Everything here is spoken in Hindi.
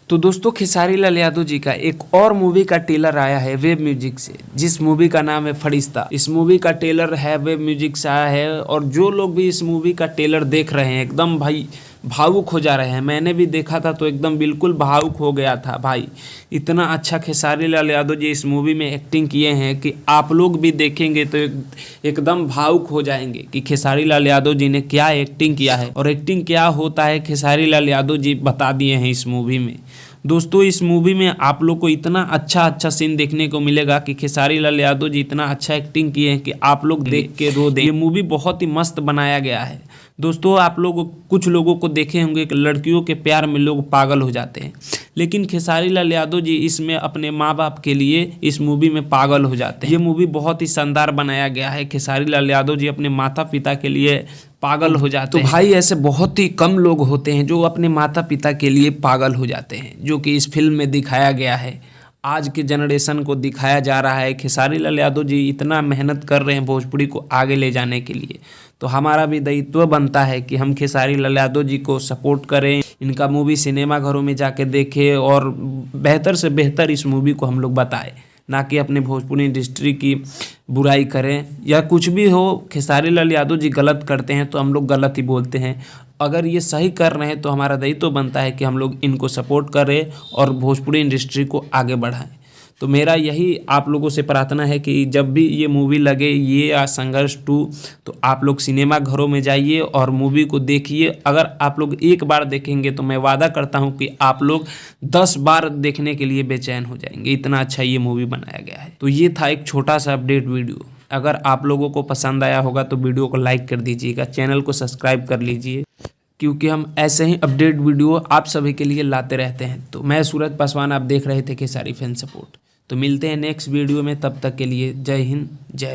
तो दोस्तों खेसारी लाल यादव जी का एक और मूवी का ट्रेलर आया है वेब म्यूजिक से, जिस मूवी का नाम है फरिश्ता। इस मूवी का ट्रेलर है वेब म्यूजिक से आया है और जो लोग भी इस मूवी का ट्रेलर देख रहे हैं एकदम भाई भावुक हो जा रहे हैं। मैंने भी देखा था तो एकदम बिल्कुल भावुक हो गया था भाई। इतना अच्छा खेसारी लाल यादव जी इस मूवी में एक्टिंग किए हैं कि आप लोग भी देखेंगे तो एकदम भावुक हो जाएंगे कि खेसारी लाल यादव जी ने क्या एक्टिंग किया है और एक्टिंग क्या होता है खेसारी लाल यादव जी बता दिए हैं इस मूवी में। दोस्तों इस मूवी में आप लोग को इतना अच्छा सीन देखने को मिलेगा कि खेसारी लाल यादव जी इतना अच्छा एक्टिंग किए हैं कि आप लोग देख के रो दें। ये मूवी बहुत ही मस्त बनाया गया है। दोस्तों आप लोग कुछ लोगों को देखे होंगे कि लड़कियों के प्यार में लोग पागल हो जाते हैं, लेकिन खेसारी लाल यादव जी इसमें अपने माँ बाप के लिए इस मूवी में पागल हो जाते हैं। ये मूवी बहुत ही शानदार बनाया गया है। खेसारी लाल यादव जी अपने माता पिता के लिए पागल हो जाते हैं। तो भाई ऐसे बहुत ही कम लोग होते हैं जो अपने माता पिता के लिए पागल हो जाते हैं, जो कि इस फिल्म में दिखाया गया है। आज के जनरेशन को दिखाया जा रहा है। खेसारी लाल यादव जी इतना मेहनत कर रहे हैं भोजपुरी को आगे ले जाने के लिए, तो हमारा भी दायित्व बनता है कि हम खेसारी लाल यादव जी को सपोर्ट करें, इनका मूवी सिनेमा घरों में जाके देखें और बेहतर से बेहतर इस मूवी को हम लोग बताएं, ना कि अपने भोजपुरी इंडस्ट्री की बुराई करें या कुछ भी हो। खेसारी लाल यादव जी गलत करते हैं तो हम लोग गलत ही बोलते हैं। अगर ये सही कर रहे हैं तो हमारा दायित्व बनता है कि हम लोग इनको सपोर्ट करें और भोजपुरी इंडस्ट्री को आगे बढ़ाएं। तो मेरा यही आप लोगों से प्रार्थना है कि जब भी ये मूवी लगे, ये या संघर्ष 2, तो आप लोग सिनेमा घरों में जाइए और मूवी को देखिए। अगर आप लोग एक बार देखेंगे तो मैं वादा करता हूँ कि आप लोग 10 बार देखने के लिए बेचैन हो जाएंगे, इतना अच्छा ये मूवी बनाया गया है। तो ये था एक छोटा सा अपडेट वीडियो। अगर आप लोगों को पसंद आया होगा तो वीडियो को लाइक कर दीजिएगा, चैनल को सब्सक्राइब कर लीजिए, क्योंकि हम ऐसे ही अपडेट वीडियो आप सभी के लिए लाते रहते हैं। तो मैं सूरज पासवान, आप देख रहे थे खेसारी फैन सपोर्ट। तो मिलते हैं नेक्स्ट वीडियो में, तब तक के लिए जय हिंद जय।